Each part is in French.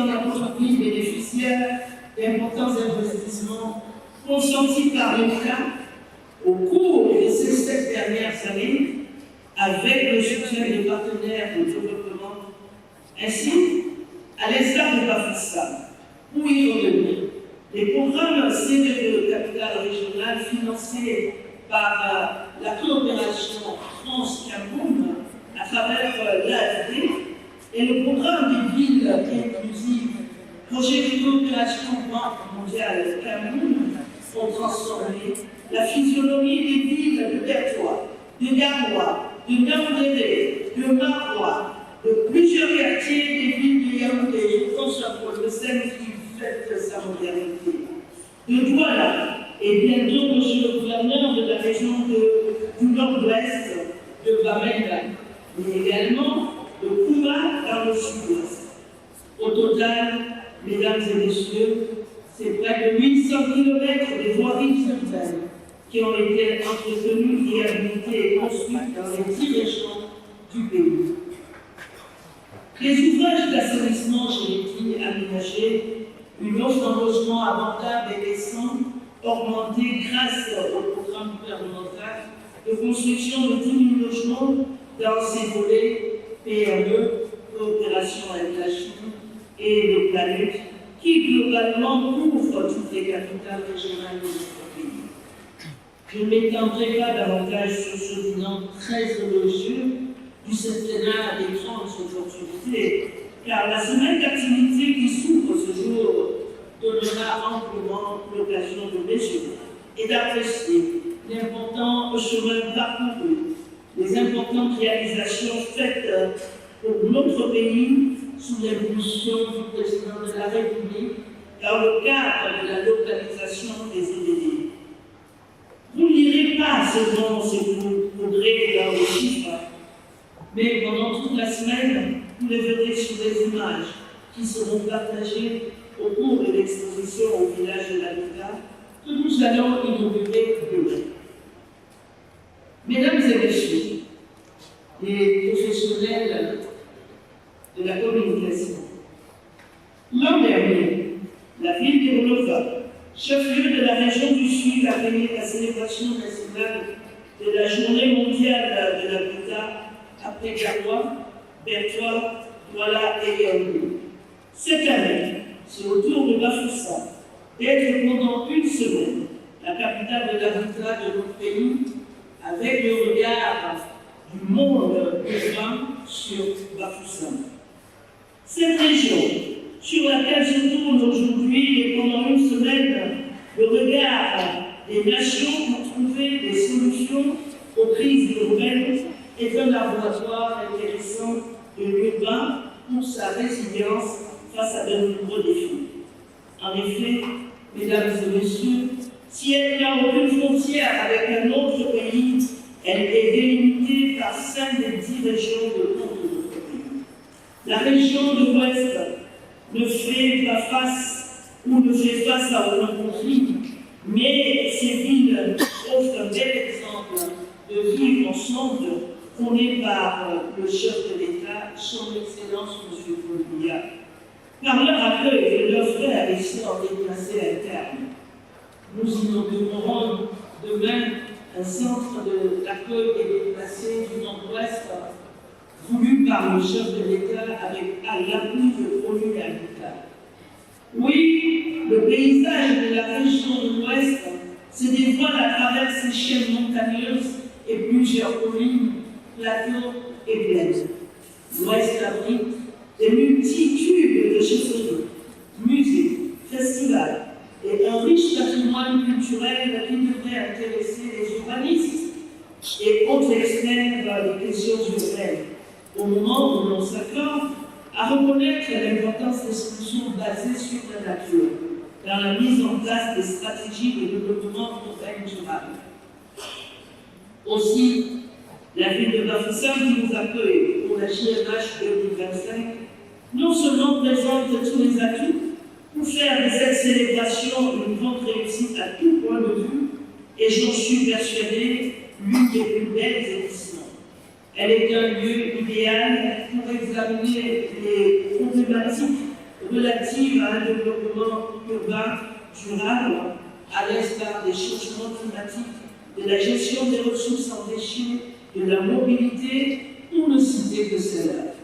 en a aujourd'hui bénéficiaire d'importants investissements consentis par l'État au cours de ces 7 dernières années avec le soutien des partenaires de développement. Ainsi, à l'instar de Bafoussam, pour y revenir, les programmes CDE Capital Régional financés par la coopération France-Cameroun à travers l'AFD et le programme des villes inclusives, projet de coopération Banque mondiale Cameroun, ont transformé la physionomie des villes de Bertois, de Garoua, de Naoudéré, de Marois, de plusieurs quartiers des villes de Yaoundé, je pense à Paul-de-Seine qui fête sa modernité, de Douala, et bientôt monsieur le gouverneur de la région du nord-ouest de Bamenda, mais également de Kouma dans le sud-ouest. Au total, mesdames et messieurs, c'est près de 800 km de voiries urbaines qui ont été entretenues, réhabilitées et construites dans les 10 régions du pays. Les ouvrages d'assainissement, je l'ai dit, aménagés, une offre en logement abordable et décent, augmentée grâce au programme gouvernemental de construction de 10 000 logements dans ces volets PME, coopération avec la Chine et le planète, qui globalement couvrent toutes les capitales régionales de notre pays. Je ne m'étendrai pas davantage sur ce bilan très élogieux du septennat des 30 opportunités, car la semaine d'activité qui s'ouvre ce jour donnera amplement l'occasion de mesurer et d'apprécier l'important chemin parcouru, les importantes réalisations faites pour notre pays sous l'impulsion du président de la République dans le cadre de la localisation des EDD. Vous ne lirez pas seulement ce que vous voudrez dans les chiffres, mais pendant toute la semaine, vous les verrez sur des images qui seront partagées au cours de l'exposition au village de l'habitat que nous allons inaugurer demain. Mesdames et messieurs, les professionnels de la communication, l'an dernier, la ville de Renova, chef-lieu de la région du Sud, a gagné la célébration nationale de la Journée mondiale de l'habitat après Garoua, Bertois, Douala et Yaoundé. Cette année, c'est au tour de Bafoussam d'être pendant une semaine la capitale de l'habitat de notre pays, avec le regard du monde urbain sur Bafoussam. Cette région, sur laquelle se tourne aujourd'hui et pendant une semaine le regard des nations pour trouver des solutions aux crises urbaines, est un laboratoire intéressant de l'urbain pour sa résilience face à de nombreux défis. En effet, mesdames et messieurs, si elle n'a aucune frontière avec un autre pays, elle est délimitée par 5 des 10 régions de notre pays. La région de l'Ouest ne fait pas face ou ne fait face à aucun conflit, mais ces villes offrent un bel exemple de vivre ensemble, prôné par le chef de l'État, son Excellence M. Paul Biya. Par leur accueil de leurs frères et sœurs déplacés internes, nous inaugurerons demain un centre d'accueil des déplacés du Nord-Ouest, voulu par le chef de l'État avec l'appui de l'ONU Habitat. Oui, le paysage de la région de l'Ouest se dévoile à travers ces chaînes montagneuses et plusieurs collines, plateaux et plaines. L'Ouest abrite des multitudes de chefferies, musées, festivals et un riche patrimoine culturel qui devrait intéresser les urbanistes et autres experts dans les questions urbaines, au moment où l'on s'accorde à reconnaître l'importance des solutions basées sur la nature dans la mise en place des stratégies de développement urbain durable. Aussi, la ville de Bafoussam qui nous accueille pour la JMH 2025 non seulement présente tous les atouts pour faire de cette célébration une grande réussite à tout point de vue, et j'en suis persuadé, l'une des plus belles éditions. Elle est un lieu idéal pour examiner les problématiques relatives à un développement urbain durable, à l'instar des changements climatiques, de la gestion des ressources en déchets, de la mobilité, pour ne citer que cela.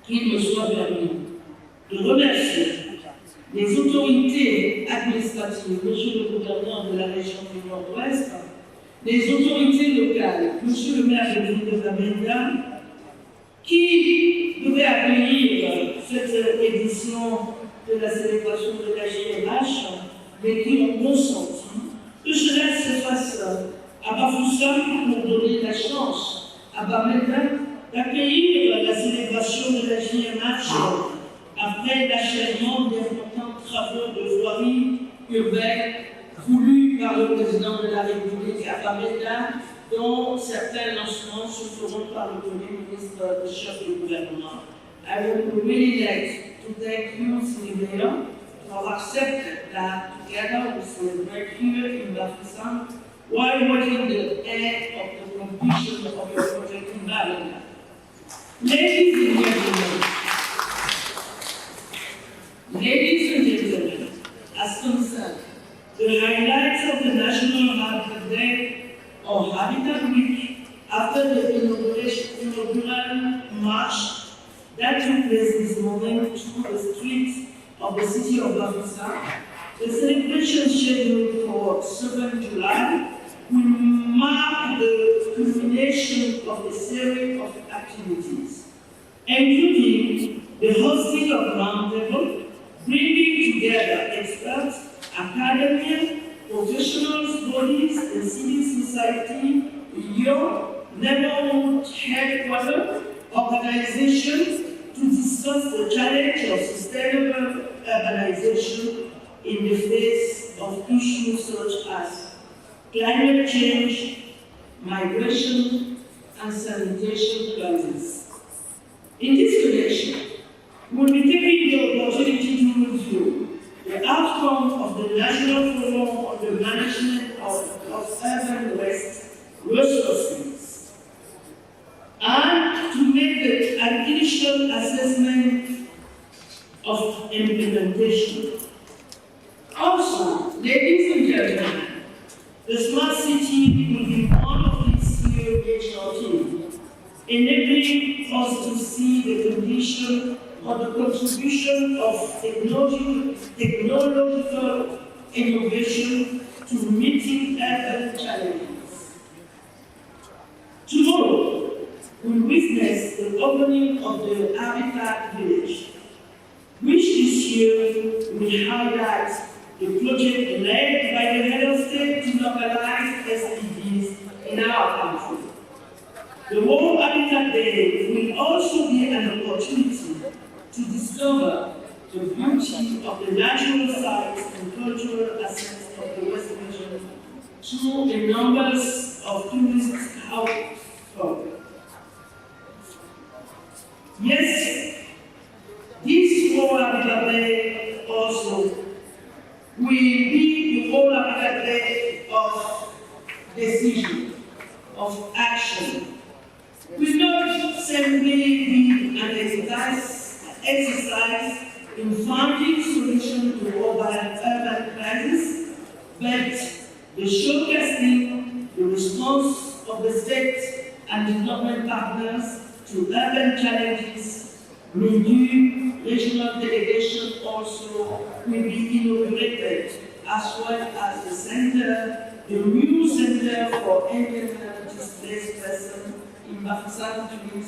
Qu'il me soit permis de remercier les autorités administratives, monsieur le gouverneur de la région du Nord-Ouest, les autorités locales, monsieur le maire de la ville de Bamenda, qui devaient accueillir cette édition de la célébration de la GMH, mais qui ont consenti que cela se fasse à Bafoussam pour donner la chance à Bamenda d'accueillir la célébration de la GMH après l'achèvement d'importants travaux de voirie urbaine voulus par le président de la République à Bamenda, dont certains lancements se feront par le Premier ministre, le chef du gouvernement. I would really like to thank you, City Mayor, for accepting that together we celebrate here in Bafoussam while watching the end of the completion of your project in Bamenda. Ladies and gentlemen, as concerned, the highlights of the National Habitat Day or Habitat Week after the inaugural march that took place this morning through the streets of the city of Bafoussam, the celebration scheduled for 7 July will mark the culmination of a series of activities, including the hosting of roundtable, bringing together experts, academia, professionals, bodies, and civil society, young neighborhood headquarters, organizations to discuss the challenge of sustainable urbanization in the face of issues such as climate change, migration, and sanitation crisis. In this connection, we will be taking the opportunity to review the outcome of the National Forum on the Management of Urban Waste Resources and to make an initial assessment of implementation. Also, ladies and gentlemen, the Smart City will be one of this year's regional teams, enabling us to see the condition or the contribution of technological innovation to meeting urban challenges. Tomorrow, we witness the opening of the Habitat Village, which this year will highlight the project led by the head of state to localize SDGs in our country. The World Habitat Day will also be an opportunity to discover the beauty of the natural sites and cultural assets of the West region through a number of tourist outcomes. Yes, this World Habitat Day also will be the World Habitat Day of decision, of action. Will not simply be an exercise in finding solutions to urban crisis, but the showcasing the response of the state and development partners to urban challenges. New regional delegation also will be inaugurated, as well as the new Center for Independent Displaced Persons in Bafoussam Twin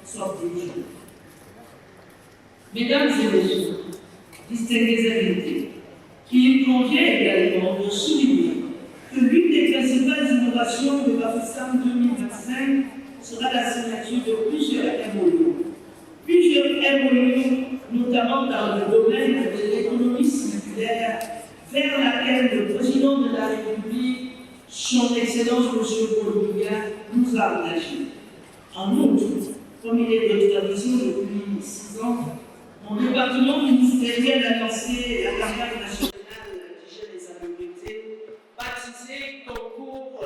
Subdivision. Mesdames et messieurs, distingués invités, il convient également de souligner que l'une des principales innovations de Bafoussam 2025 sera la signature de plusieurs MOU. Plusieurs MOU, notamment dans le domaine de l'économie circulaire, vers laquelle le président de la République, son Excellence M. Paul Biya, nous a engagés. En outre, comme il est de tradition depuis 6 ans, mon département ministériel a lancé la campagne nationale d'hygiène des aménités, baptisée Concours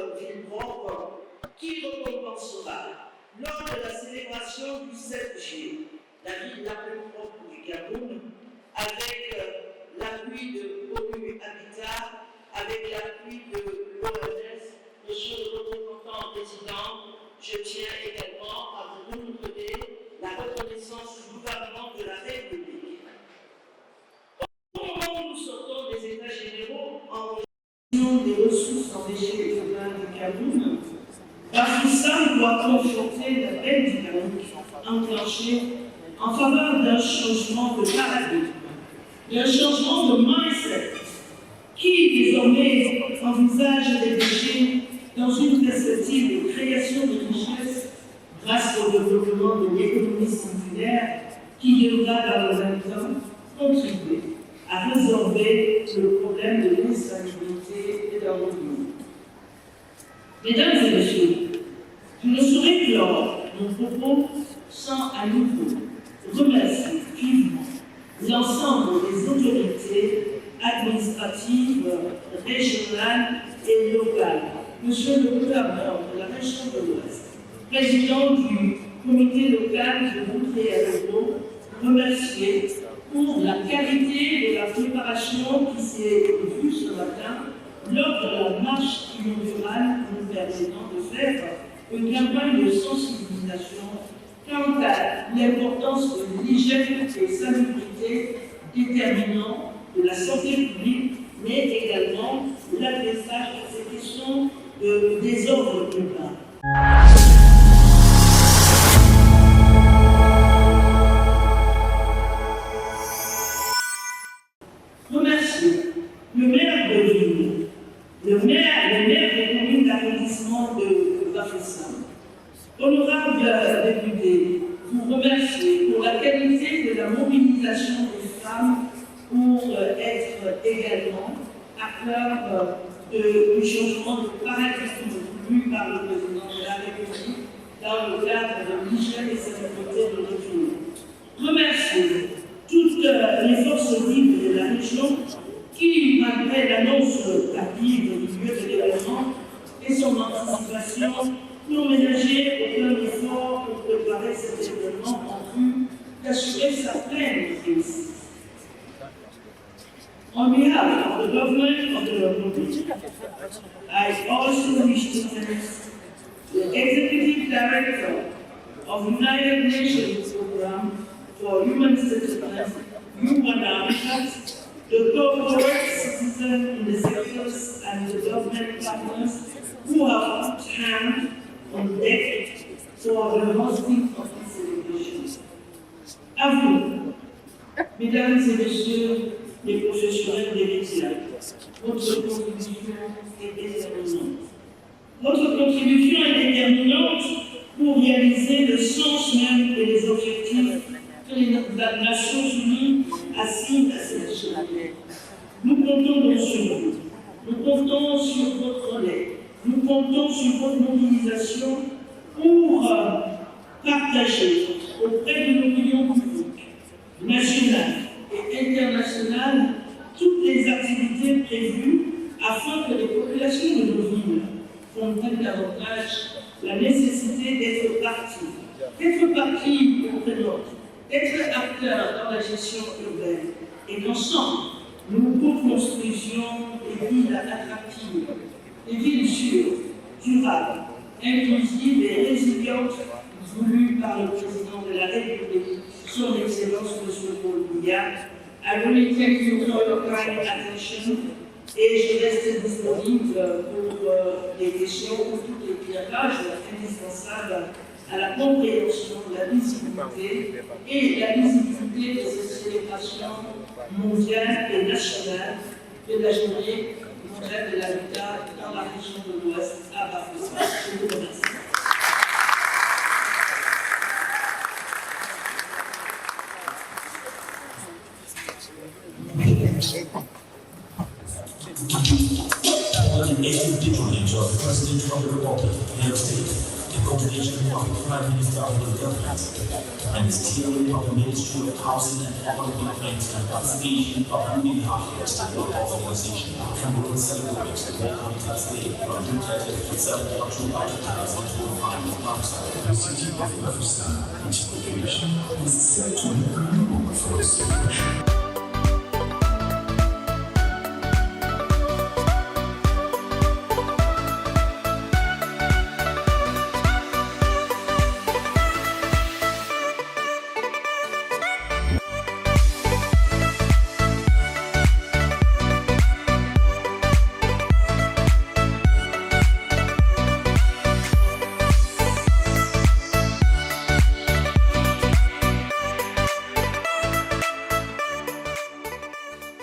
Cameroun, avec l'appui de ONU Habitat, avec l'appui de l'OMS. Monsieur le représentant président, je tiens également à vous renouveler la reconnaissance du gouvernement de la République. Au moment où nous sortons des États généraux en gestion des ressources en déchets urbains du Cameroun, Bafoussam doit confronter la belle dynamique enclenchée en faveur d'un changement de paradigme, d'un changement de mindset, qui désormais envisage des déchets dans une perspective de création de richesses grâce au développement de l'économie circulaire qui devra dans le même temps contribuer à résorber le problème de l'insalubrité et d'environnement. Mesdames et messieurs, je ne saurais clore mon propos sans à nouveau remercier vivement l'ensemble des autorités administratives, régionales et locales. Monsieur le gouverneur de la région de l'Ouest, président du comité local de Montréal-Euro, remercier pour la qualité de la préparation qui s'est vue ce matin lors de la marche inaugurale nous permettant de faire une campagne de sensibilisation quant à l'importance de l'hygiène et salubrité déterminant de la santé publique, mais également l'adressage de ces questions de désordre urbain. Remercier le maire de ville, le maire des communes d'arrondissement de Bafoussam. Honorable député, vous remercier pour la qualité de la mobilisation des femmes pour être également acteurs du changement de paradigme voulu par le président de la République dans le cadre de l'hygiène et sécurité de notre pays. Remercier toutes les forces vives de la région qui, malgré l'annonce tardive du lieu de l'événement et son anticipation, n'ont ménagé aucun effort pour préparer cet événement en vue d'assurer sa pleine réussite. On behalf of the government of the Republic, I also wish to thank the Executive Director of United Nations Program for Human Settlement, UNHCR, the corporate citizens in the sectors and the government partners who have put hand on deck for the hosting of this celebration. À vous, mesdames et messieurs les professionnels des médias, votre contribution est déterminante. Votre contribution est déterminante pour réaliser le sens même et les objectifs que les Nations Unies assignent à cette journée. Nous comptons donc sur vous. Nous comptons sur votre relais. Nous comptons sur votre mobilisation pour partager auprès de l'opinion publique, nationale et internationale, toutes les activités prévues afin que les populations de nos villes comprennent davantage la nécessité d'être partie prenante, d'être acteurs dans la gestion urbaine et qu'ensemble, nous co-construisions des villes attractives, des villes sûres, durables, inclusives et résilientes voulues par le président de la République, son Excellence M. Paul Biya. I really thank you for your kind attention et je reste disponible pour les questions, pour tous les éclairages indispensables à la compréhension de la visibilité et la visibilité de cette célébration mondiale et nationale de la journée mondiale de l'habitat dans la région de l'Ouest à Bafoussam. Je vous remercie. Patronage of the President of the Republic of New York State, in coordination of the Prime Minister of the Government, and the steering of the Ministry of Housing and Urban Development and Participation of Women Affairs and Local Organization, Cameroon celebrates the World Habitat Day from June 30th to 7th of July 2025 in Bafoussam. The city of Bafoussam, which population is set to increase for the solution.